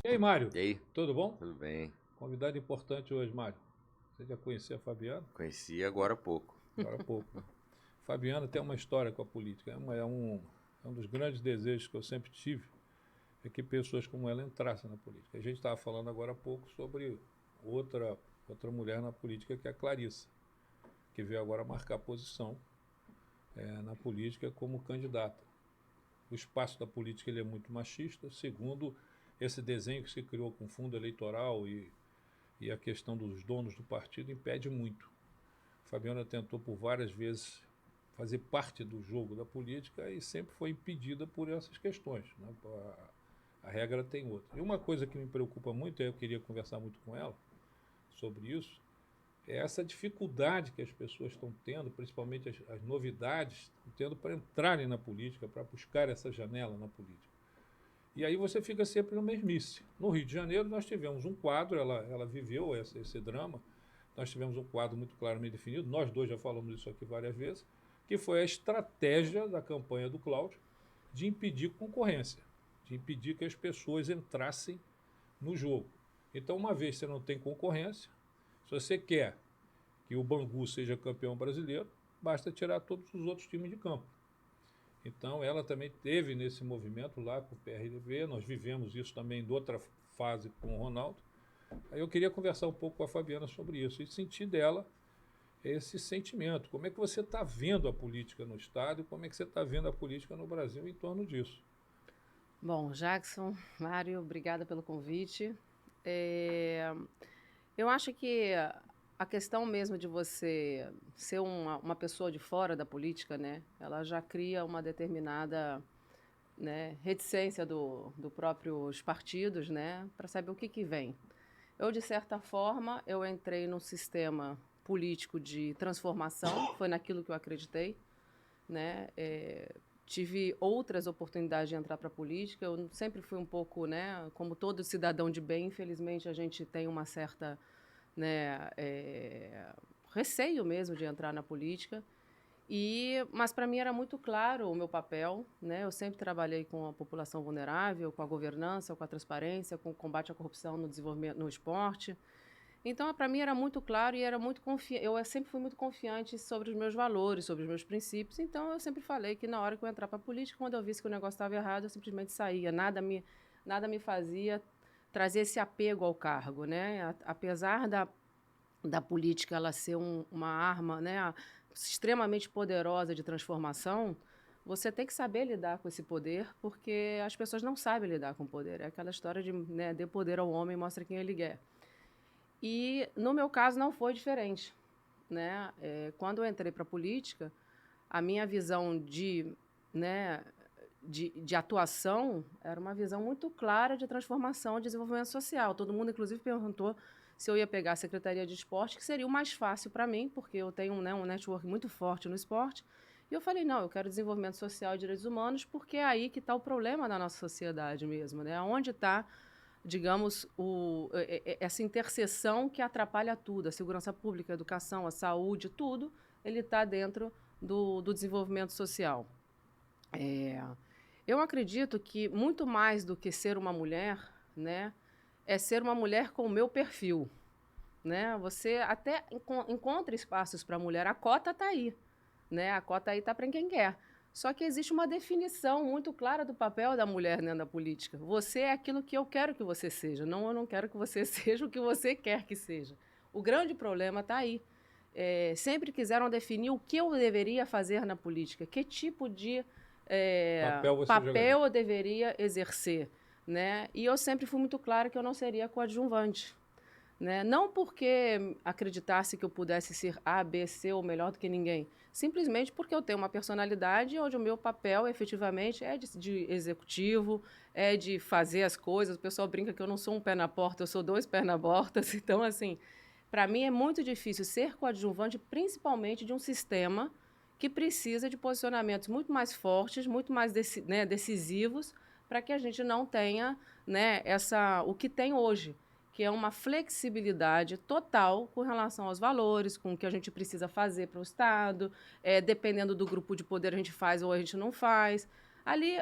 E aí, Mário? E aí? Tudo bom? Tudo bem? Convidado importante hoje, Mário. Você já conhecia a Fabiana? Conheci agora há pouco. Agora há pouco, né? Fabiana tem uma história com a política. É um dos grandes desejos que eu sempre tive, é que pessoas como ela entrassem na política. A gente estava falando agora há pouco sobre outra mulher na política, que é a Clarissa, que veio agora marcar posição na política como candidata. O espaço da política ele é muito machista, segundo esse desenho que se criou com fundo eleitoral e a questão dos donos do partido impede muito. Fabiana tentou por várias vezes fazer parte do jogo da política e sempre foi impedida por essas questões, né? A regra tem outra. E uma coisa que me preocupa muito, e eu queria conversar muito com ela sobre isso, é essa dificuldade que as pessoas estão tendo, principalmente as novidades, estão tendo para entrarem na política, para buscar essa janela na política. E aí você fica sempre no mesmice. No Rio de Janeiro nós tivemos um quadro, ela viveu esse drama, nós tivemos um quadro muito claramente definido, nós dois já falamos isso aqui várias vezes, que foi a estratégia da campanha do Cláudio de impedir concorrência, de impedir que as pessoas entrassem no jogo. Então, uma vez que você não tem concorrência, se você quer que o Bangu seja campeão brasileiro, basta tirar todos os outros times de campo. Então, ela também teve nesse movimento lá com o PRDB, nós vivemos isso também de outra fase com o Ronaldo. Aí eu queria conversar um pouco com a Fabiana sobre isso e sentir dela esse sentimento. Como é que você está vendo a política no Estado e como é que você está vendo a política no Brasil em torno disso? Bom, Jackson, Mário, obrigada pelo convite. Eu acho que a questão mesmo de você ser uma pessoa de fora da política, né, ela já cria uma determinada, né, reticência do próprios partidos, né, para saber o que vem. Eu, de certa forma, eu entrei num sistema político de transformação, foi naquilo que eu acreditei, né, tive outras oportunidades de entrar para a política, eu sempre fui um pouco, né, como todo cidadão de bem, infelizmente a gente tem uma certa, né, receio mesmo de entrar na política, mas para mim era muito claro o meu papel, né, eu sempre trabalhei com a população vulnerável, com a governança, com a transparência, com o combate à corrupção no desenvolvimento, no esporte. Então, para mim era muito claro e era muito eu sempre fui muito confiante sobre os meus valores, sobre os meus princípios. Então, eu sempre falei que na hora que eu entrar para a política, quando eu visse que o negócio estava errado, eu simplesmente saía. Nada me fazia trazer esse apego ao cargo, né? Apesar da política ela ser uma arma, né, extremamente poderosa de transformação, você tem que saber lidar com esse poder, porque as pessoas não sabem lidar com o poder. É aquela história de, né, dê poder ao homem e mostra quem ele é. E, no meu caso, não foi diferente, né? Quando eu entrei para a política, a minha visão né, de atuação era uma visão muito clara de transformação e desenvolvimento social. Todo mundo, inclusive, perguntou se eu ia pegar a Secretaria de Esporte, que seria o mais fácil para mim, porque eu tenho, né, um network muito forte no esporte. E eu falei, não, eu quero desenvolvimento social e direitos humanos, porque é aí que está o problema da nossa sociedade mesmo, né? Onde está, digamos, essa interseção que atrapalha tudo, a segurança pública, a educação, a saúde, tudo, ele está dentro do desenvolvimento social. Eu acredito que muito mais do que ser uma mulher, né, é ser uma mulher com o meu perfil, né? Você até encontra espaços para a mulher, a cota está aí, né? A cota aí está para quem quer. Só que existe uma definição muito clara do papel da mulher dentro da política. Você é aquilo que eu quero que você seja, não eu não quero que você seja o que você quer que seja. O grande problema está aí. Sempre quiseram definir o que eu deveria fazer na política, que tipo de papel eu deveria exercer, né? E eu sempre fui muito clara que eu não seria coadjuvante. Né? Não porque acreditasse que eu pudesse ser A, B, C ou melhor do que ninguém. Simplesmente porque eu tenho uma personalidade onde o meu papel, efetivamente, é de executivo, é de fazer as coisas. O pessoal brinca que eu não sou um pé na porta, eu sou dois pés na porta. Então, assim, para mim é muito difícil ser coadjuvante, principalmente de um sistema que precisa de posicionamentos muito mais fortes, muito mais decisivos, para que a gente não tenha, né, o que tem hoje, que é uma flexibilidade total com relação aos valores, com o que a gente precisa fazer para o Estado, dependendo do grupo de poder a gente faz ou a gente não faz. Ali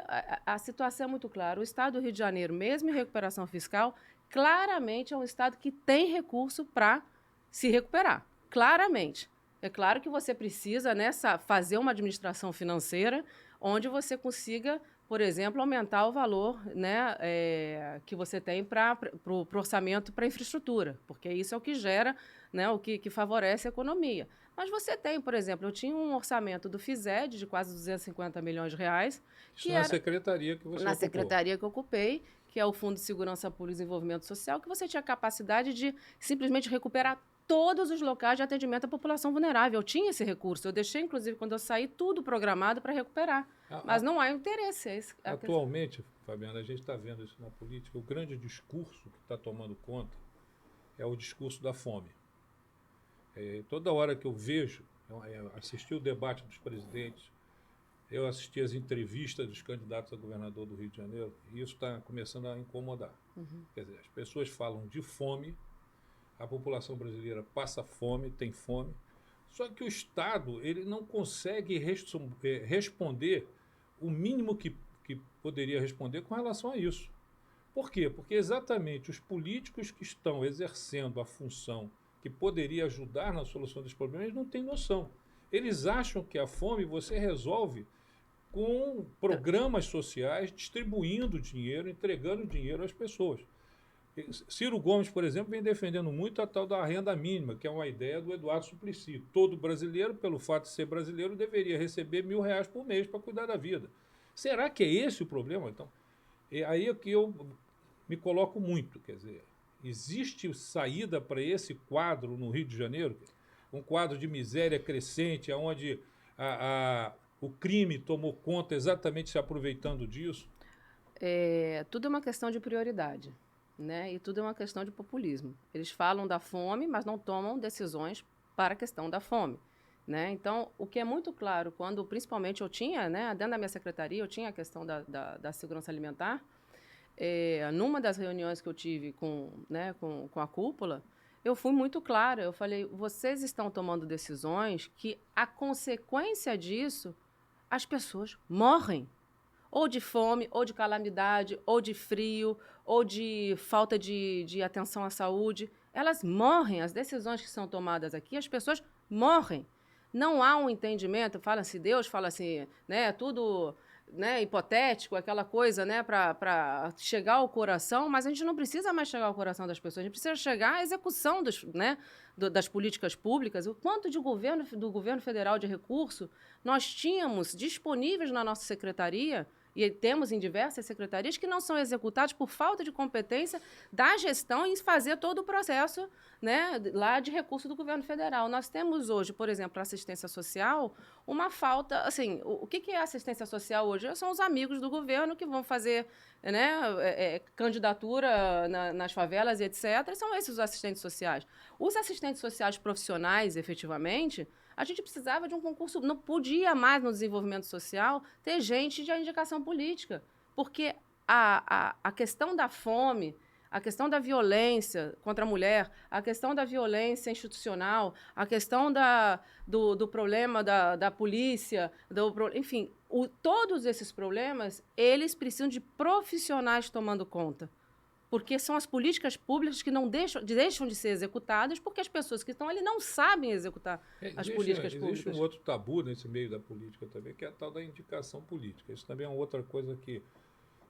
a situação é muito clara. O Estado do Rio de Janeiro, mesmo em recuperação fiscal, claramente é um Estado que tem recurso para se recuperar. Claramente. É claro que você precisa, né, fazer uma administração financeira onde você consiga, por exemplo, aumentar o valor, né, que você tem para o orçamento para infraestrutura, porque isso é o que gera, né, o que favorece a economia. Mas você tem, por exemplo, eu tinha um orçamento do FISED de quase 250 milhões de reais, Isso que na era secretaria que você na ocupou. secretaria que eu ocupei, que é o Fundo de Segurança Pública e Desenvolvimento Social, que você tinha capacidade de simplesmente recuperar todos os locais de atendimento à população vulnerável. Eu tinha esse recurso. Eu deixei, inclusive, quando eu saí, tudo programado para recuperar. Mas não há interesse. Atualmente, Fabiana, a gente está vendo isso na política. O grande discurso que está tomando conta é o discurso da fome. Toda hora que eu vejo, assisti o debate dos presidentes, eu assisti as entrevistas dos candidatos a governador do Rio de Janeiro, e isso está começando a incomodar. Quer dizer, as pessoas falam de fome, a população brasileira passa fome, tem fome, só que o Estado ele não consegue responder o mínimo que poderia responder com relação a isso. Por quê? Porque exatamente os políticos que estão exercendo a função que poderia ajudar na solução dos problemas não têm noção. Eles acham que a fome você resolve com programas sociais, distribuindo dinheiro, entregando dinheiro às pessoas. Ciro Gomes, por exemplo, vem defendendo muito a tal da renda mínima, que é uma ideia do Eduardo Suplicy. Todo brasileiro, pelo fato de ser brasileiro, deveria receber R$ 1.000 por mês para cuidar da vida. Será que é esse o problema? Então, aí é que eu me coloco muito, quer dizer, existe saída para esse quadro no Rio de Janeiro? Um quadro de miséria crescente, onde o crime tomou conta exatamente se aproveitando disso? Tudo é uma questão de prioridade, né? E tudo é uma questão de populismo. Eles falam da fome, mas não tomam decisões para a questão da fome, né? Então, o que é muito claro, quando principalmente eu tinha, né, dentro da minha secretaria, eu tinha a questão da segurança alimentar, numa das reuniões que eu tive com a cúpula, eu fui muito clara. Eu falei, vocês estão tomando decisões que a consequência disso, as pessoas morrem. Ou de fome, ou de calamidade, ou de frio, ou de falta de atenção à saúde. Elas morrem. As decisões que são tomadas aqui, as pessoas morrem. Não há um entendimento, fala-se Deus, fala-se, né, tudo, né, hipotético, aquela coisa, né, para chegar ao coração, mas a gente não precisa mais chegar ao coração das pessoas, a gente precisa chegar à execução das políticas públicas. O quanto do governo federal de recurso nós tínhamos disponíveis na nossa secretaria, e temos em diversas secretarias, que não são executados por falta de competência da gestão em fazer todo o processo, né, lá de recurso do governo federal. Nós temos hoje, por exemplo, a assistência social, uma falta. Assim, o que é assistência social hoje? São os amigos do governo que vão fazer, né, candidatura nas favelas e etc. São esses os assistentes sociais. Os assistentes sociais profissionais, efetivamente, a gente precisava de um concurso, não podia mais no desenvolvimento social ter gente de indicação política, porque a questão da fome, a questão da violência contra a mulher, a questão da violência institucional, a questão do problema da polícia, enfim, todos esses problemas, eles precisam de profissionais tomando conta. Porque são as políticas públicas que não deixam de ser executadas porque as pessoas que estão ali não sabem executar as políticas públicas. Existe um outro tabu nesse meio da política também, que é a tal da indicação política. Isso também é uma outra coisa que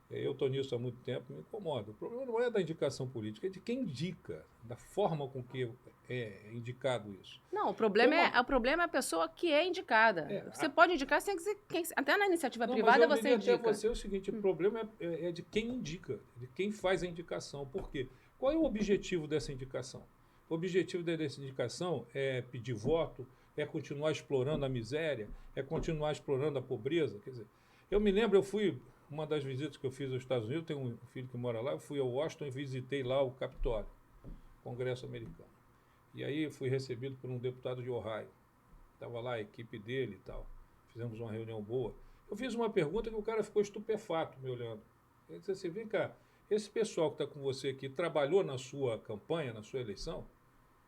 eu estou nisso há muito tempo, me incomoda. O problema não é da indicação política, é de quem indica, da forma com que é indicado isso. Não, o problema é a pessoa que é indicada. Você pode indicar sem dizer até na iniciativa privada você indica. Até você o seguinte, o problema é de quem indica, de quem faz a indicação. Por quê? Qual é o objetivo dessa indicação? O objetivo dessa indicação é pedir voto, é continuar explorando a miséria, é continuar explorando a pobreza. Quer dizer, eu me lembro, uma das visitas que eu fiz aos Estados Unidos, tenho um filho que mora lá, eu fui a Washington e visitei lá o Capitólio, Congresso americano. E aí fui recebido por um deputado de Ohio. Estava lá a equipe dele e tal. Fizemos uma reunião boa. Eu fiz uma pergunta que o cara ficou estupefato me olhando. Ele disse assim, vem cá, esse pessoal que está com você aqui trabalhou na sua campanha, na sua eleição?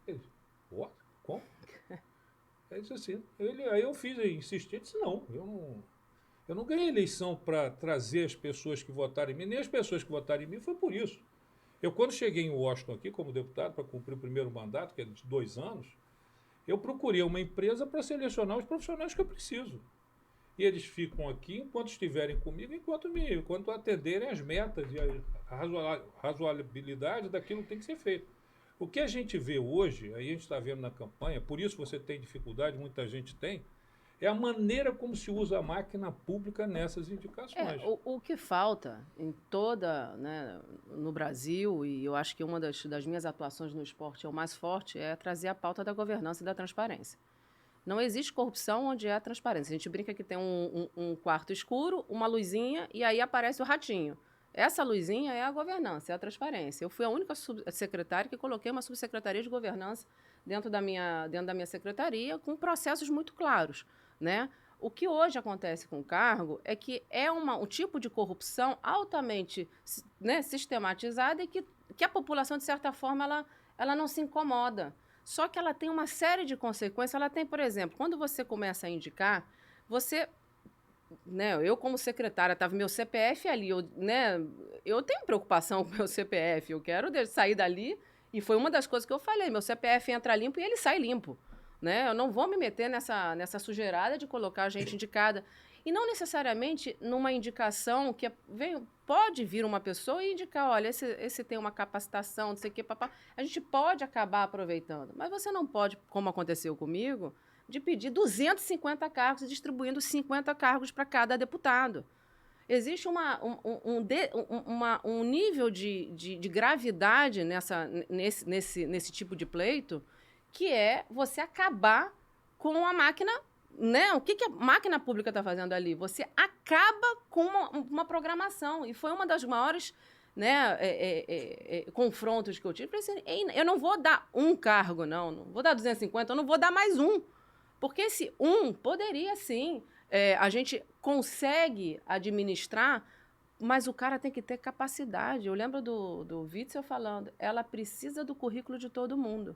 Ele disse, what? Como? Ele disse assim, aí eu insisti, ele disse, não, eu não... Eu não ganhei eleição para trazer as pessoas que votaram em mim, nem as pessoas que votaram em mim foi por isso. Eu, quando cheguei em Washington aqui como deputado, para cumprir o primeiro mandato, que é de 2 anos, eu procurei uma empresa para selecionar os profissionais que eu preciso. E eles ficam aqui enquanto estiverem comigo, enquanto atenderem as metas e a razoabilidade daquilo que tem que ser feito. O que a gente vê hoje, aí a gente está vendo na campanha, por isso você tem dificuldade, muita gente tem, é a maneira como se usa a máquina pública nessas indicações. O que falta em toda, né, no Brasil, e eu acho que uma das minhas atuações no esporte é o mais forte, é trazer a pauta da governança e da transparência. Não existe corrupção onde há transparência. A gente brinca que tem um quarto escuro, uma luzinha, e aí aparece o ratinho. Essa luzinha é a governança, é a transparência. Eu fui a única secretária que coloquei uma subsecretaria de governança dentro da minha secretaria, com processos muito claros, né? O que hoje acontece com o cargo é que é um tipo de corrupção altamente, né, sistematizada e que a população, de certa forma, ela não se incomoda. Só que ela tem uma série de consequências. Ela tem, por exemplo, quando você começa a indicar, você, né, eu como secretária, estava meu CPF ali, eu tenho preocupação com o meu CPF, eu quero sair dali, e foi uma das coisas que eu falei, meu CPF entra limpo e ele sai limpo. Né? Eu não vou me meter nessa sujeirada de colocar a gente indicada. E não necessariamente numa indicação que pode vir uma pessoa e indicar, olha, esse tem uma capacitação, não sei o quê, papá. A gente pode acabar aproveitando. Mas você não pode, como aconteceu comigo, de pedir 250 cargos e distribuindo 50 cargos para cada deputado. Existe um nível de gravidade nesse tipo de pleito, que é você acabar com a máquina, né? O que a máquina pública está fazendo ali? Você acaba com uma programação. E foi uma das maiores, né, confrontos que eu tive. Eu falei assim, eu não vou dar um cargo, não vou dar 250, eu não vou dar mais um. Porque esse poderia, sim, a gente consegue administrar, mas o cara tem que ter capacidade. Eu lembro do Witzel falando, ela precisa do currículo de todo mundo.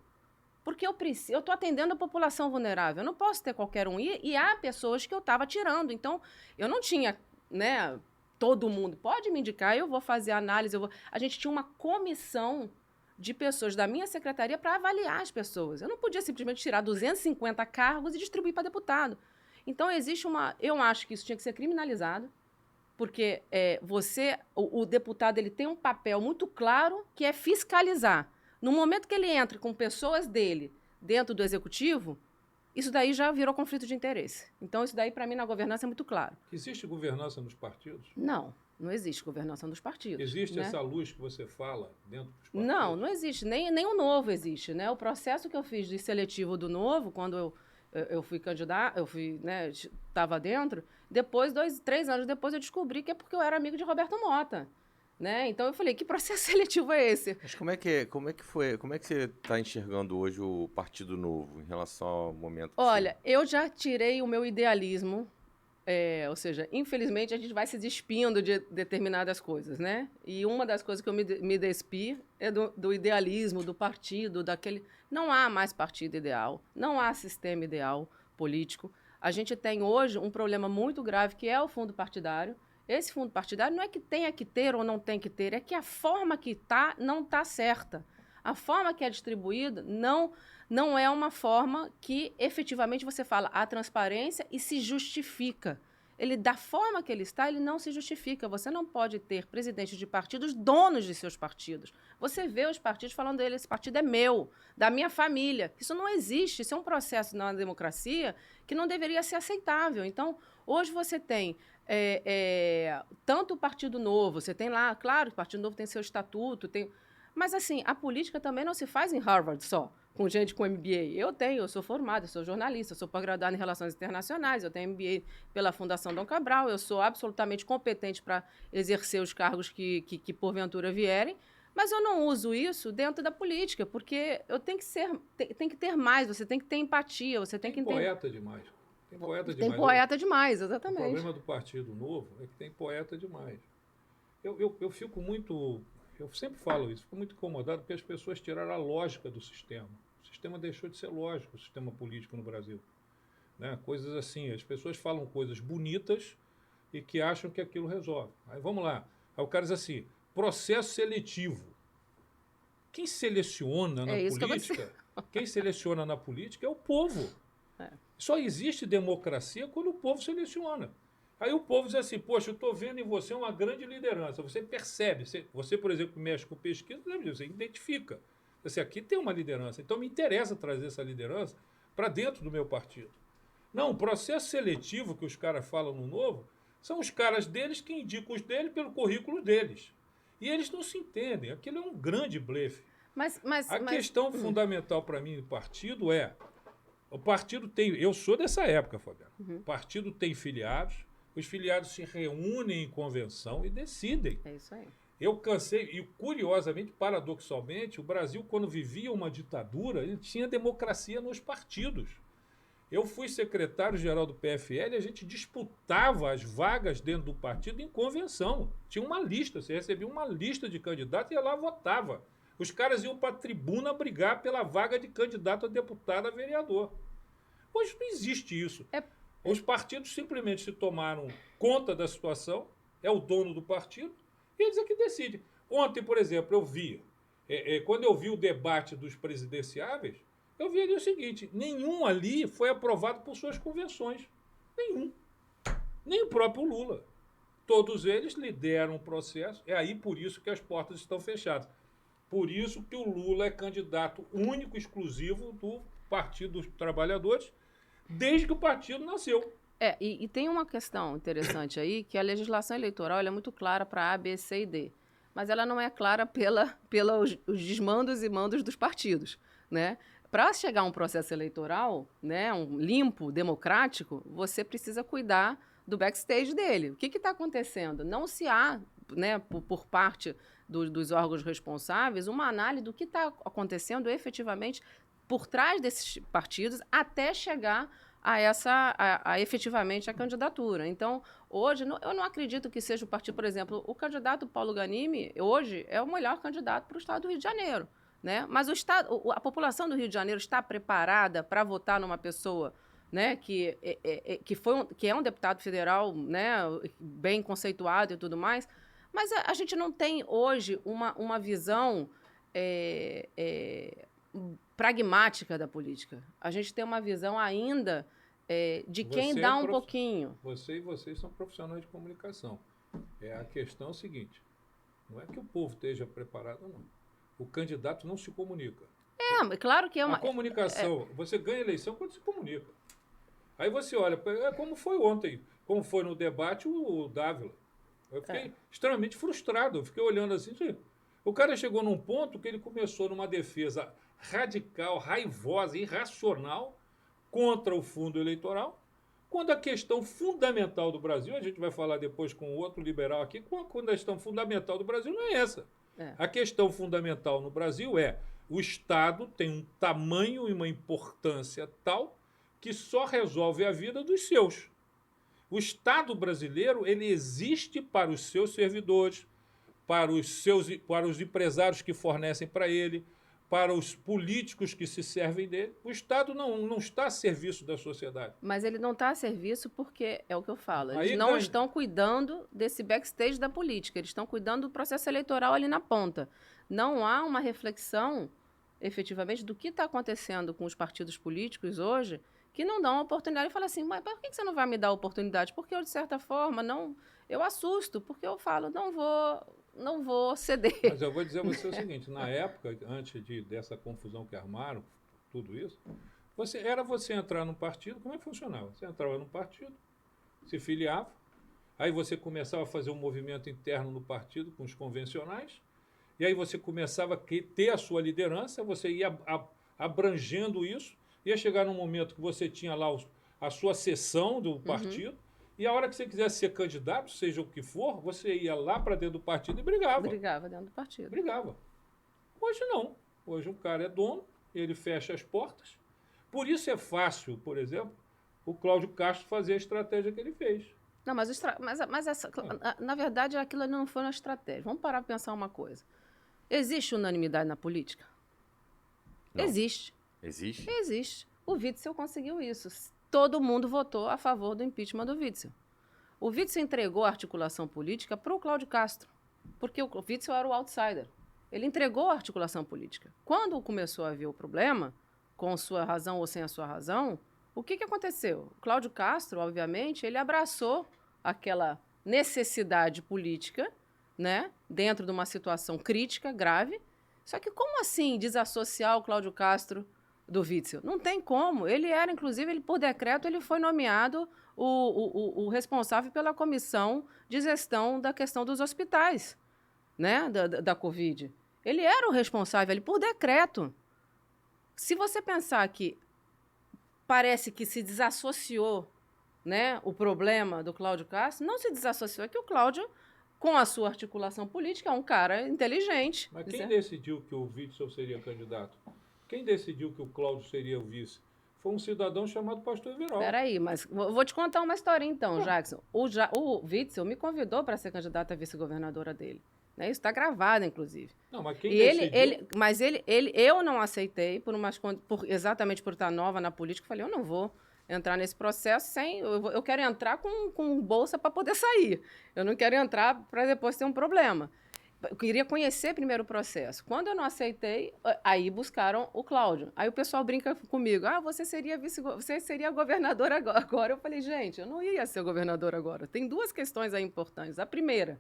Porque eu estou atendendo a população vulnerável, eu não posso ter qualquer um. E há pessoas que eu estava tirando. Então, eu não tinha, né, todo mundo. Pode me indicar, eu vou fazer a análise. A gente tinha uma comissão de pessoas da minha secretaria para avaliar as pessoas. Eu não podia simplesmente tirar 250 cargos e distribuir para deputado. Então, existe eu acho que isso tinha que ser criminalizado, porque o deputado ele tem um papel muito claro que é fiscalizar. No momento que ele entra com pessoas dele dentro do executivo, isso daí já virou conflito de interesse. Então, isso daí, para mim, na governança é muito claro. Existe governança nos partidos? Não existe governança nos partidos. Existe, né, essa luz que você fala dentro dos partidos? Não existe. Nem o Novo existe. Né? O processo que eu fiz de seletivo do Novo, quando eu fui candidato, estava dentro, depois, 3 anos depois, eu descobri que é porque eu era amigo de Roberto Mota. Né? Então eu falei, que processo seletivo é esse? Mas como é que você está enxergando hoje o Partido Novo em relação ao momento? Olha, eu já tirei o meu idealismo, ou seja, infelizmente a gente vai se despindo de determinadas coisas, né? E uma das coisas que eu me despi é do idealismo, do partido, daquele... Não há mais partido ideal, não há sistema ideal político. A gente tem hoje um problema muito grave que é o fundo partidário. Esse fundo partidário não é que tenha que ter ou não tem que ter, é que a forma que está não está certa. A forma que é distribuída não é uma forma que efetivamente você fala a transparência e se justifica. Da forma que ele está, ele não se justifica. Você não pode ter presidentes de partidos donos de seus partidos. Você vê os partidos falando dele, esse partido é meu, da minha família. Isso não existe, isso é um processo na democracia que não deveria ser aceitável. Então, hoje você tem tanto o Partido Novo, você tem lá, claro, o Partido Novo tem seu estatuto, mas assim, a política também não se faz em Harvard só, com gente com MBA. Eu sou formada, eu sou jornalista, eu sou pós-graduada em Relações Internacionais, eu tenho MBA pela Fundação Dom Cabral, eu sou absolutamente competente para exercer os cargos que porventura vierem, mas eu não uso isso dentro da política, porque eu tenho que ter mais, você tem que ter empatia, você tem que entender. Poeta demais. Tem poeta demais, exatamente. O problema do Partido Novo é que tem poeta demais. Eu fico muito... Eu sempre falo isso, fico muito incomodado porque as pessoas tiraram a lógica do sistema. O sistema deixou de ser lógico, o sistema político no Brasil. Né? Coisas assim, as pessoas falam coisas bonitas e que acham que aquilo resolve. Aí vamos lá. Aí o cara diz assim, processo seletivo. Quem seleciona na isso que eu vou dizer. política, quem seleciona na política é o povo. É. Só existe democracia quando o povo seleciona. Aí o povo diz assim, poxa, eu estou vendo em você uma grande liderança. Você percebe, você, por exemplo, mexe com pesquisa, você identifica. Assim, aqui tem uma liderança, então me interessa trazer essa liderança para dentro do meu partido. Não, o processo seletivo que os caras falam no Novo são os caras deles que indicam os deles pelo currículo deles. E eles não se entendem. Aquilo é um grande blefe. A questão fundamental para mim do partido é... O partido tem... Eu sou dessa época, Fabiano. O partido tem filiados. Os filiados se reúnem em convenção e decidem. É isso aí. Eu cansei... E, curiosamente, paradoxalmente, o Brasil, quando vivia uma ditadura, ele tinha democracia nos partidos. Eu fui secretário-geral do PFL e a gente disputava as vagas dentro do partido em convenção. Tinha uma lista, você recebia uma lista de candidatos e ia lá votava. Os caras iam para a tribuna brigar pela vaga de candidato a deputado, a vereador. Hoje não existe isso. Os partidos simplesmente se tomaram conta da situação, é o dono do partido, e eles é que decidem. Ontem, por exemplo, eu vi, quando eu vi o debate dos presidenciáveis, eu vi ali o seguinte, nenhum ali foi aprovado por suas convenções. Nenhum. Nem o próprio Lula. Todos eles lideram o processo, é aí por isso que as portas estão fechadas. Por isso que o Lula é candidato único, exclusivo do Partido dos Trabalhadores, desde que o partido nasceu. E tem uma questão interessante aí, que a legislação eleitoral ela é muito clara para A, B, C e D. Mas ela não é clara pelos desmandos e mandos dos partidos, né? Para chegar a um processo eleitoral, né, um limpo, democrático, você precisa cuidar do backstage dele. O que está acontecendo? Não se há, né, por parte dos órgãos responsáveis, uma análise do que está acontecendo efetivamente por trás desses partidos até chegar a efetivamente a candidatura. Então, hoje, eu não acredito que seja o partido, por exemplo, o candidato Paulo Ganimi, hoje, é o melhor candidato para o estado do Rio de Janeiro. Né? Mas a população do Rio de Janeiro está preparada para votar numa pessoa, né, que é um deputado federal, né, bem conceituado e tudo mais, mas a gente não tem hoje uma visão pragmática da política. A gente tem uma visão ainda de quem dá um pouquinho. Vocês são profissionais de comunicação. A questão é o seguinte, não é que o povo esteja preparado ou não. O candidato não se comunica. Claro que é uma... A comunicação, você ganha eleição quando se comunica. Aí você olha, como foi ontem, como foi no debate o Dávila. Eu fiquei extremamente frustrado, eu fiquei olhando assim, o cara chegou num ponto que ele começou numa defesa radical, raivosa, irracional, contra o fundo eleitoral, quando a questão fundamental do Brasil, a gente vai falar depois com outro liberal aqui, quando a questão fundamental do Brasil não é essa. A questão fundamental no Brasil é o Estado tem um tamanho e uma importância tal que só resolve a vida dos seus. O Estado brasileiro ele existe para os seus servidores, para os empresários que fornecem para ele, para os políticos que se servem dele. O Estado não está a serviço da sociedade. Mas ele não está a serviço porque, é o que eu falo, eles não estão cuidando desse backstage da política, eles estão cuidando do processo eleitoral ali na ponta. Não há uma reflexão, efetivamente, do que está acontecendo com os partidos políticos hoje, que não dão a oportunidade e falam assim, mas por que você não vai me dar a oportunidade? Porque eu, de certa forma, eu assusto, porque eu falo, não vou ceder. Mas eu vou dizer a você o seguinte, na época, antes dessa confusão que armaram, tudo isso, você entrar num partido, como é que funcionava? Você entrava num partido, se filiava, aí você começava a fazer um movimento interno no partido com os convencionais, e aí você começava a ter a sua liderança, você ia abrangendo isso, ia chegar num momento que você tinha lá a sua seção do partido, e a hora que você quisesse ser candidato, seja o que for, você ia lá para dentro do partido e brigava. Brigava dentro do partido. Brigava. Hoje não. Hoje um cara é dono, ele fecha as portas. Por isso é fácil, por exemplo, o Cláudio Castro fazer a estratégia que ele fez. Não, mas na verdade aquilo não foi uma estratégia. Vamos parar para pensar uma coisa. Existe unanimidade na política? Não. Existe. Existe? Existe. O Witzel conseguiu isso. Todo mundo votou a favor do impeachment do Witzel. O Witzel entregou a articulação política para o Cláudio Castro, porque o Witzel era o outsider. Ele entregou a articulação política. Quando começou a haver o problema, com sua razão ou sem a sua razão, o que aconteceu? O Cláudio Castro, obviamente, ele abraçou aquela necessidade política, né, dentro de uma situação crítica, grave. Só que como assim desassociar o Cláudio Castro do Witzel? Não tem como. Ele era, inclusive, por decreto, ele foi nomeado o responsável pela comissão de gestão da questão dos hospitais, né, da Covid. Ele era o responsável, por decreto. Se você pensar que parece que se desassociou, né, o problema do Cláudio Castro, não se desassociou, é que o Cláudio, com a sua articulação política, é um cara inteligente. Mas quem decidiu que o Witzel seria candidato? Quem decidiu que o Cláudio seria o vice? Foi um cidadão chamado Pastor Everaldo. Peraí, mas vou te contar uma historinha então, Jackson. O Witzel me convidou para ser candidata a vice-governadora dele. Né? Isso está gravado, inclusive. Não, mas quem decidiu? Eu não aceitei, exatamente por estar nova na política, eu falei, eu não vou entrar nesse processo sem... Eu quero entrar com bolsa para poder sair. Eu não quero entrar para depois ter um problema. Eu queria conhecer primeiro o processo. Quando eu não aceitei, aí buscaram o Cláudio. Aí o pessoal brinca comigo. Você seria governador agora. Eu falei, gente, eu não ia ser governador agora. Tem duas questões aí importantes. A primeira,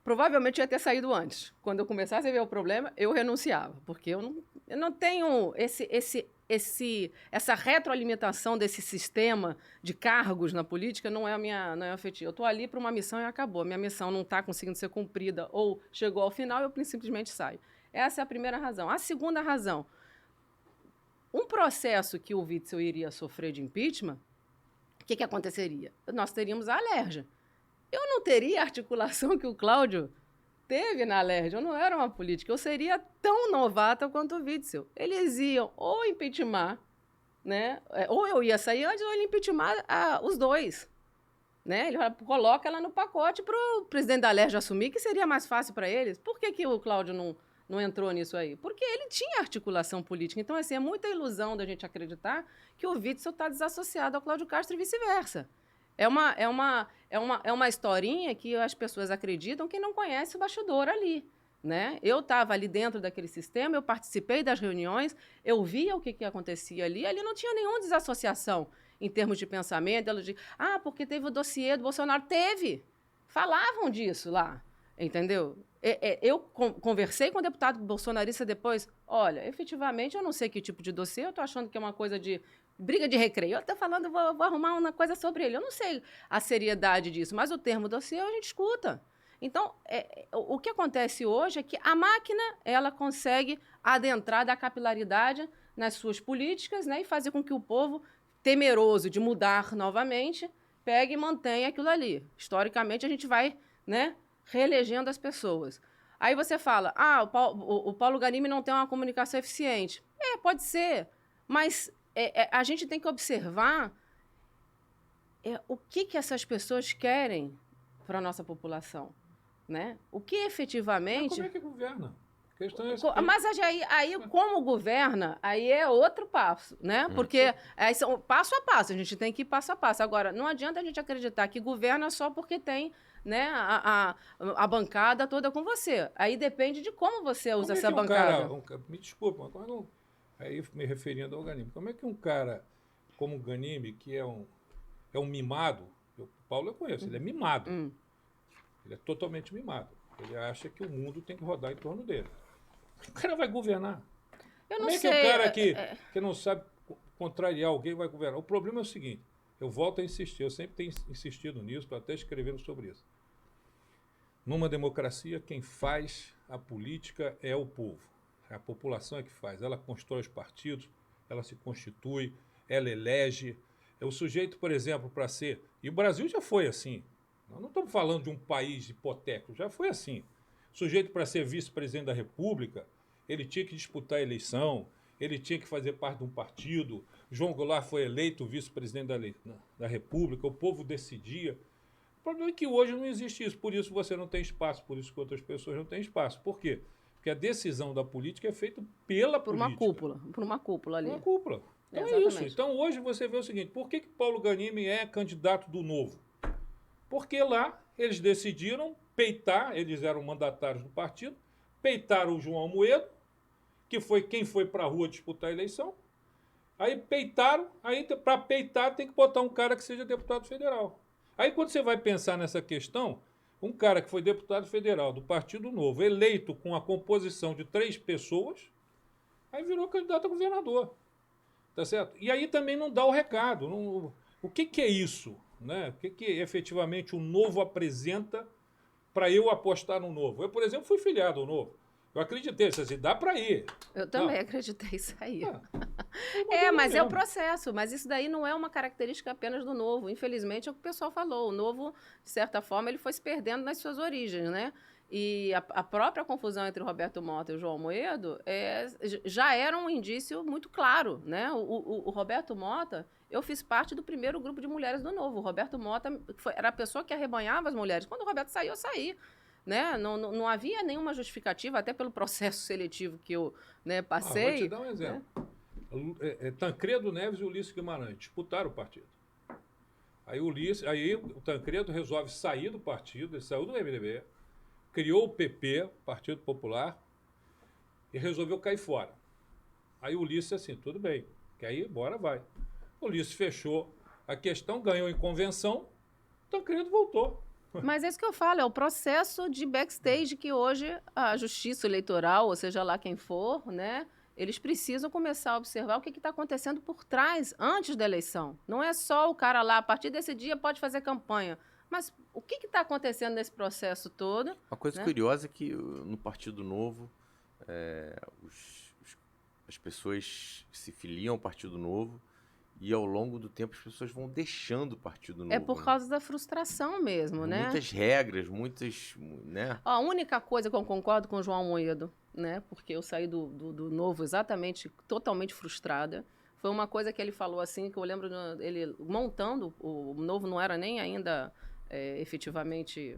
provavelmente ia ter saído antes. Quando eu começasse a ver o problema, eu renunciava. Porque eu não tenho essa retroalimentação desse sistema de cargos na política, não é a feitiço. Eu estou ali para uma missão e acabou. A minha missão não está conseguindo ser cumprida ou chegou ao final, eu simplesmente saio. Essa é a primeira razão. A segunda razão, um processo que o Witzel iria sofrer de impeachment, o que aconteceria? Nós teríamos a Alerj. Eu não teria a articulação que o Cláudio teve na Alerj. Eu não era uma política. Eu seria tão novata quanto o Witzel. Eles iam ou impeachment, né? Ou eu ia sair antes, ou ele impeachment os dois. Né? Ele coloca ela no pacote para o presidente da Alerj assumir, que seria mais fácil para eles. Por que o Cláudio não entrou nisso aí? Porque ele tinha articulação política. Então, assim, é muita ilusão da gente acreditar que o Witzel está desassociado ao Cláudio Castro e vice-versa. É uma historinha que as pessoas acreditam que não conhece o bastidor ali. Né? Eu estava ali dentro daquele sistema, eu participei das reuniões, eu via o que acontecia ali. Ali não tinha nenhuma desassociação em termos de pensamento. Porque teve o dossiê do Bolsonaro. Teve. Falavam disso lá. Entendeu? Eu conversei com o deputado bolsonarista depois. Olha, efetivamente, eu não sei que tipo de dossiê, eu estou achando que é uma coisa de briga de recreio. Eu estou falando, vou arrumar uma coisa sobre ele. Eu não sei a seriedade disso, mas o termo dossiê a gente escuta. Então, o que acontece hoje é que a máquina ela consegue adentrar da capilaridade nas suas políticas, né, e fazer com que o povo, temeroso de mudar novamente, pegue e mantenha aquilo ali. Historicamente, a gente vai, né, reelegendo as pessoas. Aí você fala, o Paulo Ganimi não tem uma comunicação eficiente. Pode ser, mas a gente tem que observar o que essas pessoas querem para a nossa população. Né? O que efetivamente... Como é que governa? A questão é essa. Mas aí, como governa, aí é outro passo, né? Porque aí são passo a passo, a gente tem que ir passo a passo. Agora, não adianta a gente acreditar que governa só porque tem, né, a bancada toda com você. Aí depende de como você usa essa bancada. Me desculpa, mas aí me referindo ao Ganimi, como é que um cara como o Ganimi, que é um mimado, o Paulo eu conheço, ele é mimado. Ele é totalmente mimado. Ele acha que o mundo tem que rodar em torno dele. O cara vai governar. Como é que o cara que não sabe contrariar alguém vai governar? O problema é o seguinte, eu volto a insistir, eu sempre tenho insistido nisso, estou até escrevendo sobre isso. Numa democracia, quem faz a política é o povo. A população é que faz. Ela constrói os partidos, ela se constitui, ela elege. O sujeito, por exemplo, para ser... E o Brasil já foi assim. Nós não estamos falando de um país hipotético, já foi assim. O sujeito, para ser vice-presidente da República, ele tinha que disputar a eleição, ele tinha que fazer parte de um partido. João Goulart foi eleito vice-presidente da República, o povo decidia. O problema é que hoje não existe isso, por isso você não tem espaço, por isso que outras pessoas não têm espaço. Por quê? Porque a decisão da política é feita pela política. Por uma cúpula ali. Uma cúpula. Então é isso. Então hoje você vê o seguinte, por que Paulo Ganimi é candidato do Novo? Porque lá eles decidiram peitar, eles eram mandatários do partido, peitaram o João Amoedo, que foi quem foi para a rua disputar a eleição. Aí peitaram, aí para peitar tem que botar um cara que seja deputado federal. Aí quando você vai pensar nessa questão, um cara que foi deputado federal do Partido Novo, eleito com a composição de 3 pessoas, aí virou candidato a governador. Tá certo? E aí também não dá o recado. O que é isso? Né? O que efetivamente o Novo apresenta para eu apostar no Novo? Eu, por exemplo, fui filiado ao Novo. Eu acreditei, assim, dá para ir. Eu também acreditei isso aí. Mas é o processo. Mas isso daí não é uma característica apenas do Novo. Infelizmente, é o que o pessoal falou. O Novo, de certa forma, ele foi se perdendo nas suas origens, né? E a própria confusão entre o Roberto Mota e o João Amoedo já era um indício muito claro, né? O Roberto Mota, eu fiz parte do primeiro grupo de mulheres do Novo. O Roberto Mota era a pessoa que arrebanhava as mulheres. Quando o Roberto saiu, eu saí. Né? Não havia nenhuma justificativa, até pelo processo seletivo que eu passei. Vou te dar um exemplo. Né? Tancredo Neves e Ulisses Guimarães disputaram o partido. Aí o Tancredo resolve sair do partido, ele saiu do MDB, criou o PP, Partido Popular, e resolveu cair fora. Aí o Ulisses assim, tudo bem, quer ir? Bora, vai. O Ulisses fechou a questão, ganhou em convenção, o Tancredo voltou. Mas é isso que eu falo, é o processo de backstage que hoje a justiça eleitoral, ou seja lá quem for, né, eles precisam começar a observar o que está acontecendo por trás, antes da eleição. Não é só o cara lá, a partir desse dia pode fazer campanha. Mas o que está acontecendo nesse processo todo? Uma coisa curiosa é que no Partido Novo, as pessoas se filiam ao Partido Novo, e ao longo do tempo as pessoas vão deixando o Partido Novo. É por causa da frustração mesmo, né? Muitas regras, né? A única coisa que eu concordo com o João Amoedo, né? Porque eu saí do Novo exatamente, totalmente frustrada. Foi uma coisa que ele falou assim, que eu lembro ele montando, o Novo não era nem ainda efetivamente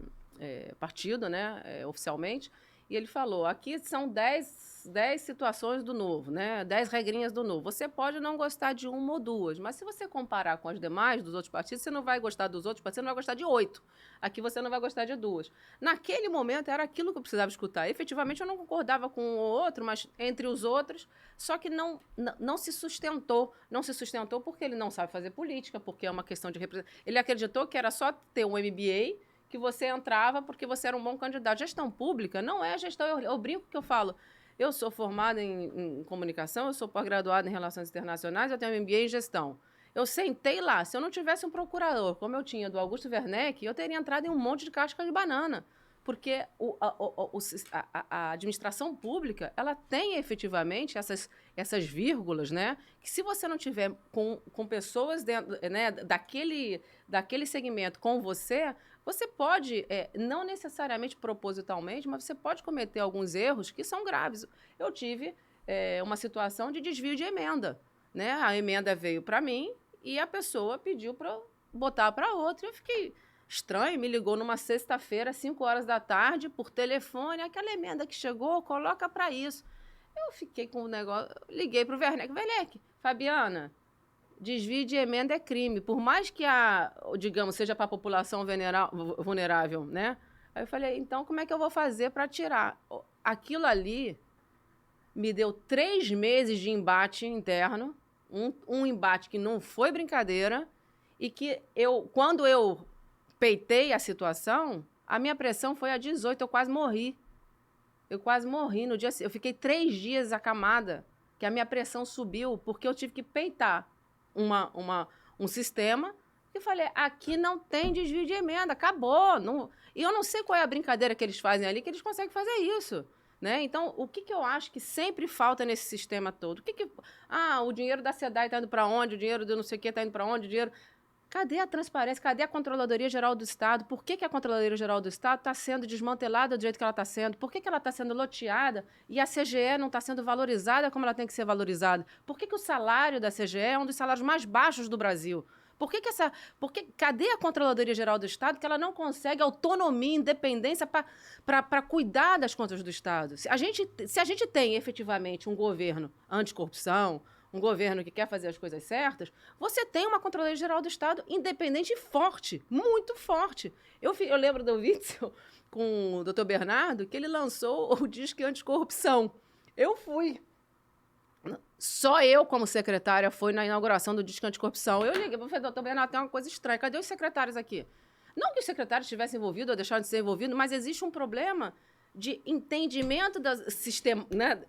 partido, né? Oficialmente. E ele falou, aqui são 10 situações do Novo, né? 10 regrinhas do Novo. Você pode não gostar de uma ou duas, mas se você comparar com as demais dos outros partidos, você não vai gostar dos outros partidos, você não vai gostar de 8. Aqui você não vai gostar de 2. Naquele momento era aquilo que eu precisava escutar. Efetivamente eu não concordava com um ou outro, mas entre os outros, só que não se sustentou. Não se sustentou porque ele não sabe fazer política, porque é uma questão de representação. Ele acreditou que era só ter um MBA, que você entrava porque você era um bom candidato. Gestão pública não é gestão. Eu brinco que eu falo. Eu sou formada em comunicação, eu sou pós-graduada em relações internacionais, eu tenho um MBA em gestão. Eu sentei lá. Se eu não tivesse um procurador, como eu tinha do Augusto Werneck, eu teria entrado em um monte de casca de banana. Porque a administração pública, ela tem efetivamente essas vírgulas, né? Que se você não tiver com pessoas dentro, né, daquele segmento com você pode, não necessariamente propositalmente, mas você pode cometer alguns erros que são graves. Eu tive uma situação de desvio de emenda, né? A emenda veio para mim e a pessoa pediu para botar para outra. Eu fiquei estranho, me ligou numa sexta-feira, 5 horas da tarde, por telefone, aquela emenda que chegou, coloca para isso. Eu fiquei com o negócio, liguei para o Werneck, Fabiana, desvio de emenda é crime, por mais que digamos, seja para a população vulnerável, né? Aí eu falei, então como é que eu vou fazer para tirar? Aquilo ali me deu 3 meses de embate interno, um embate que não foi brincadeira, e que quando eu peitei a situação, a minha pressão foi a 18, eu quase morri. No dia, eu fiquei 3 dias acamada, que a minha pressão subiu, porque eu tive que peitar um sistema e falei, aqui não tem desvio de emenda, acabou. Não, e eu não sei qual é a brincadeira que eles fazem ali, que eles conseguem fazer isso. Né? Então, o que eu acho que sempre falta nesse sistema todo? O dinheiro da SEDAI está indo para onde? O dinheiro do não sei o que está indo para onde? O dinheiro... Cadê a transparência? Cadê a Controladoria Geral do Estado? Por que a Controladoria Geral do Estado está sendo desmantelada do jeito que ela está sendo? Por que ela está sendo loteada e a CGE não está sendo valorizada como ela tem que ser valorizada? Por que o salário da CGE é um dos salários mais baixos do Brasil? Cadê a Controladoria Geral do Estado que ela não consegue autonomia, independência para cuidar das contas do Estado? Se a gente tem efetivamente um governo anticorrupção, um governo que quer fazer as coisas certas, você tem uma Controladoria Geral do Estado independente e forte, muito forte. Eu lembro do Witzel com o doutor Bernardo, que ele lançou o Disque Anticorrupção. Eu fui. Só eu, como secretária, fui na inauguração do Disque Anticorrupção. Eu liguei para o doutor Bernardo, tem uma coisa estranha. Cadê os secretários aqui? Não que os secretários estivessem envolvidos ou deixaram de ser envolvidos, mas existe um problema de entendimento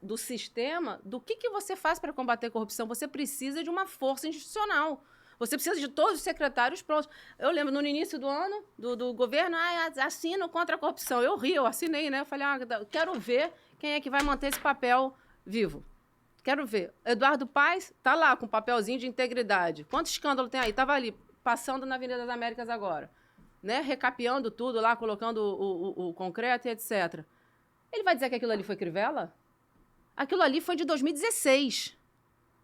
do sistema, do que você faz para combater a corrupção. Você precisa de uma força institucional. Você precisa de todos os secretários prontos. Eu lembro, no início do ano, do governo, assino contra a corrupção. Eu ri, eu assinei, né? Eu falei, quero ver quem é que vai manter esse papel vivo. Quero ver. Eduardo Paes está lá com um papelzinho de integridade. Quanto escândalo tem aí? Estava ali, passando na Avenida das Américas agora. Né? Recapeando tudo lá, colocando o concreto e etc. Ele vai dizer que aquilo ali foi Crivella? Aquilo ali foi de 2016,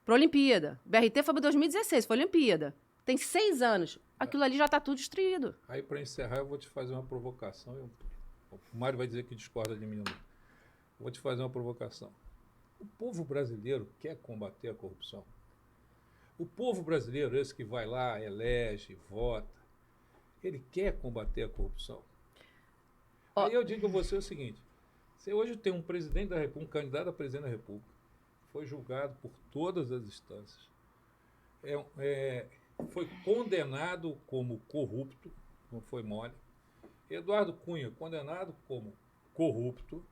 para a Olimpíada. BRT foi para 2016, foi Olimpíada. Tem 6 anos. Aquilo ali já está tudo destruído. Aí, para encerrar, eu vou te fazer uma provocação. O Mário vai dizer que discorda de mim. Eu vou te fazer uma provocação. O povo brasileiro quer combater a corrupção. O povo brasileiro, esse que vai lá, elege, vota, ele quer combater a corrupção. Aí eu digo a você o seguinte, você hoje tem um presidente da República, um candidato a presidente da República, foi julgado por todas as instâncias, foi condenado como corrupto, não foi mole. Eduardo Cunha, condenado como corrupto.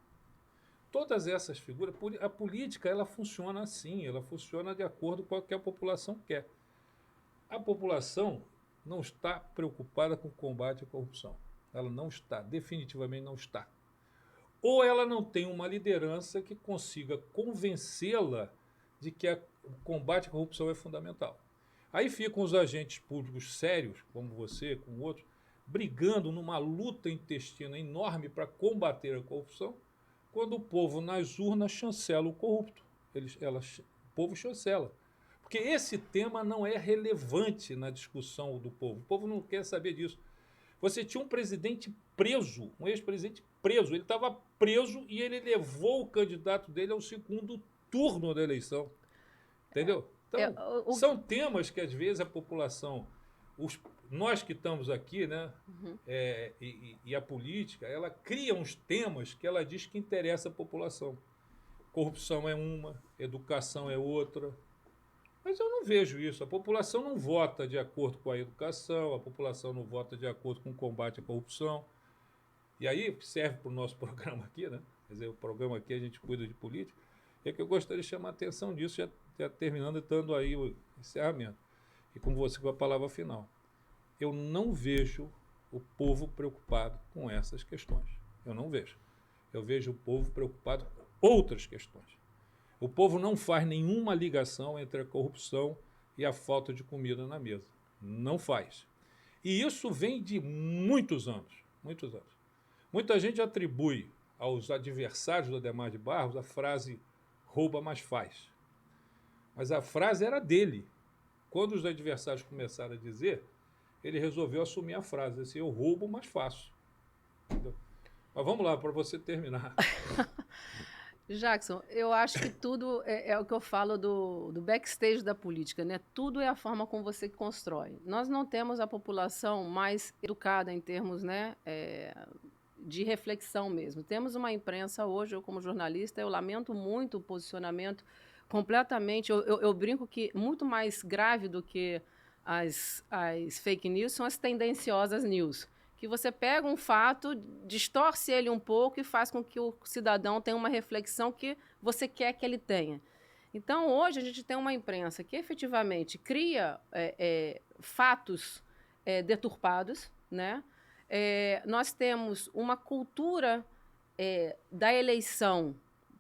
Todas essas figuras, a política, ela funciona assim, ela funciona de acordo com o que a população quer. A população não está preocupada com o combate à corrupção. Ela não está, definitivamente não está. Ou ela não tem uma liderança que consiga convencê-la de que o combate à corrupção é fundamental. Aí ficam os agentes públicos sérios, como você, com outros, brigando numa luta intestina enorme para combater a corrupção, quando o povo nas urnas chancela o corrupto. O povo chancela. Porque esse tema não é relevante na discussão do povo. O povo não quer saber disso. Você tinha um presidente preso, um ex-presidente preso. Ele estava preso e ele levou o candidato dele ao segundo turno da eleição. Entendeu? Então, são temas que, às vezes, a população, nós que estamos aqui, né, e a política, ela cria uns temas que ela diz que interessa a população. Corrupção é uma, educação é outra. Mas eu não vejo isso. A população não vota de acordo com a educação, a população não vota de acordo com o combate à corrupção. E aí serve para o nosso programa aqui, né? Quer dizer, o programa aqui a gente cuida de política. É que eu gostaria de chamar a atenção disso, já terminando e dando aí o encerramento. E com você com a palavra final. Eu não vejo o povo preocupado com essas questões. Eu não vejo. Eu vejo o povo preocupado com outras questões. O povo não faz nenhuma ligação entre a corrupção e a falta de comida na mesa. Não faz. E isso vem de muitos anos. Muitos anos. Muita gente atribui aos adversários do Adhemar de Barros a frase rouba, mas faz. Mas a frase era dele. Quando os adversários começaram a dizer, ele resolveu assumir a frase, assim, eu roubo, mas faço. Entendeu? Mas vamos lá, para você terminar. Jackson, eu acho que tudo é o que eu falo do backstage da política, né? Tudo é a forma como você constrói. Nós não temos a população mais educada em termos, né, de reflexão mesmo. Temos uma imprensa hoje, eu como jornalista, eu lamento muito o posicionamento completamente, eu brinco que muito mais grave do que as fake news são as tendenciosas news, que você pega um fato, distorce ele um pouco e faz com que o cidadão tenha uma reflexão que você quer que ele tenha. Então, hoje, a gente tem uma imprensa que efetivamente cria fatos deturpados, né? Nós temos uma cultura da eleição,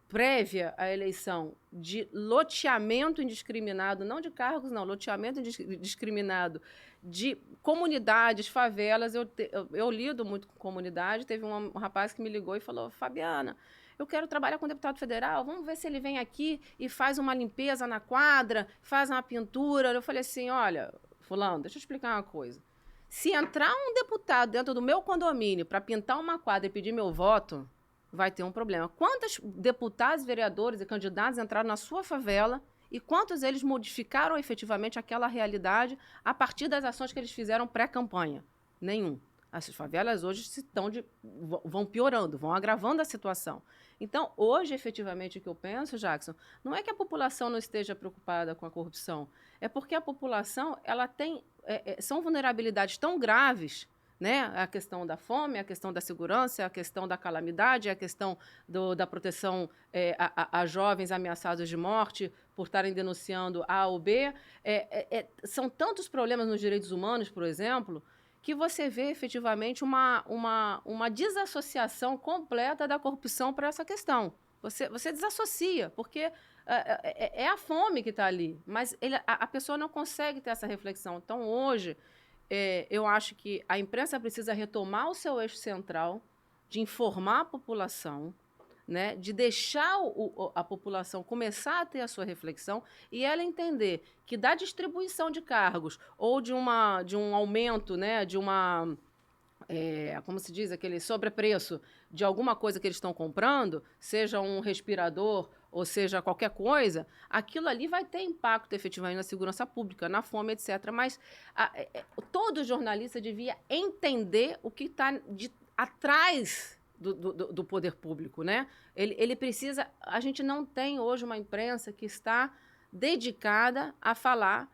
prévia à eleição, de loteamento indiscriminado, não de cargos, não, loteamento indiscriminado de comunidades, favelas. Eu lido muito com comunidade. Teve um rapaz que me ligou e falou, Fabiana, eu quero trabalhar com o deputado federal, vamos ver se ele vem aqui e faz uma limpeza na quadra, faz uma pintura. Eu falei assim, olha, fulano, deixa eu explicar uma coisa. Se entrar um deputado dentro do meu condomínio para pintar uma quadra e pedir meu voto, vai ter um problema. Quantos deputados, vereadores e candidatos entraram na sua favela e quantos eles modificaram efetivamente aquela realidade a partir das ações que eles fizeram pré-campanha? Nenhum. As favelas hoje vão piorando, vão agravando a situação. Então, hoje, efetivamente, o que eu penso, Jackson, não é que a população não esteja preocupada com a corrupção, é porque a população ela tem, são vulnerabilidades tão graves, né? A questão da fome, a questão da segurança, a questão da calamidade, a questão da proteção a jovens ameaçados de morte por estarem denunciando A ou B. São tantos problemas nos direitos humanos, por exemplo, que você vê efetivamente uma desassociação completa da corrupção para essa questão. Você desassocia, porque é a fome que está ali, mas a pessoa não consegue ter essa reflexão. Então, hoje, eu acho que a imprensa precisa retomar o seu eixo central de informar a população, né, de deixar a população começar a ter a sua reflexão e ela entender que da distribuição de cargos ou de um aumento, né, como se diz, aquele sobrepreço de alguma coisa que eles estão comprando, seja um respirador ou seja qualquer coisa, aquilo ali vai ter impacto efetivamente na segurança pública, na fome, etc. Mas todo jornalista devia entender o que está atrás do poder público, né? Ele precisa... A gente não tem hoje uma imprensa que está dedicada a falar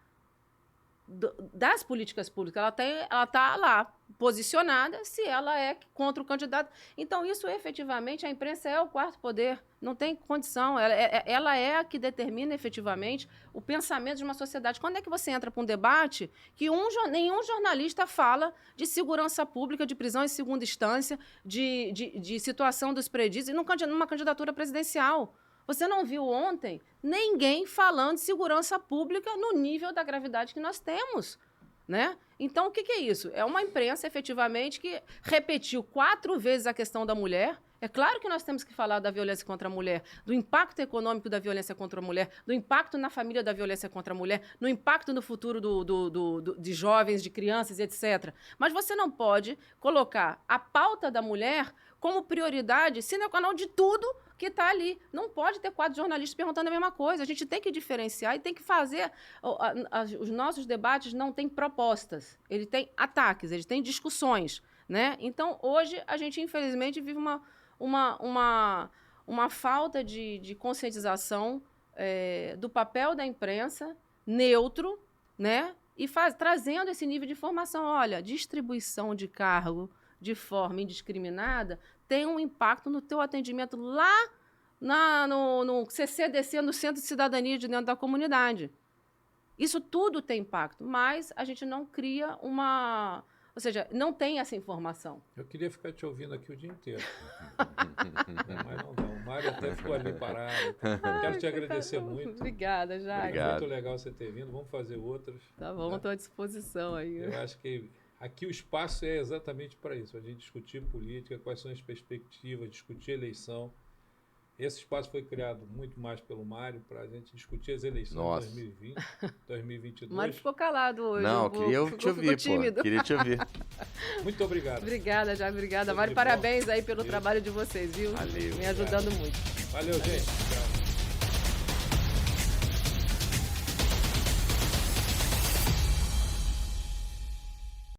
das políticas públicas. Ela está lá posicionada se ela é contra o candidato. Então, isso efetivamente, a imprensa é o quarto poder, não tem condição. Ela é a que determina efetivamente o pensamento de uma sociedade. Quando é que você entra para um debate que nenhum jornalista fala de segurança pública, de prisão em segunda instância, de situação dos presídios, e numa candidatura presidencial? Você não viu ontem ninguém falando de segurança pública no nível da gravidade que nós temos, né? Então, o que é isso? É uma imprensa, efetivamente, que repetiu 4 vezes a questão da mulher. É claro que nós temos que falar da violência contra a mulher, do impacto econômico da violência contra a mulher, do impacto na família da violência contra a mulher, no impacto no futuro de jovens, de crianças, etc. Mas você não pode colocar a pauta da mulher como prioridade sine qua non de tudo que está ali. Não pode ter 4 jornalistas perguntando a mesma coisa. A gente tem que diferenciar e tem que fazer... Os nossos debates não têm propostas. Ele tem ataques, eles têm discussões, né? Então, hoje, a gente, infelizmente, vive uma falta de conscientização do papel da imprensa neutro, né? E trazendo esse nível de informação. Olha, distribuição de cargo de forma indiscriminada tem um impacto no teu atendimento lá no CCDC, no Centro de Cidadania de dentro da comunidade. Isso tudo tem impacto, mas a gente não cria uma... Ou seja, não tem essa informação. Eu queria ficar te ouvindo aqui o dia inteiro. Mas não dá. O Mário até ficou ali parado. Quero te agradecer muito. Obrigada, Jair. Muito legal você ter vindo. Vamos fazer outras. Tá bom, estou à disposição aí. Eu acho que aqui o espaço é exatamente para isso. A gente discutir política, quais são as perspectivas, discutir eleição. Esse espaço foi criado muito mais pelo Mário para a gente discutir as eleições de 2020, 2022. O Mário ficou calado hoje. Não, queria te ouvir, pô. Queria te ouvir. Muito obrigado. Obrigada, já. Obrigada. Mário, parabéns aí pelo trabalho de vocês, viu? Valeu. Me ajudando muito. Valeu, gente. Obrigado.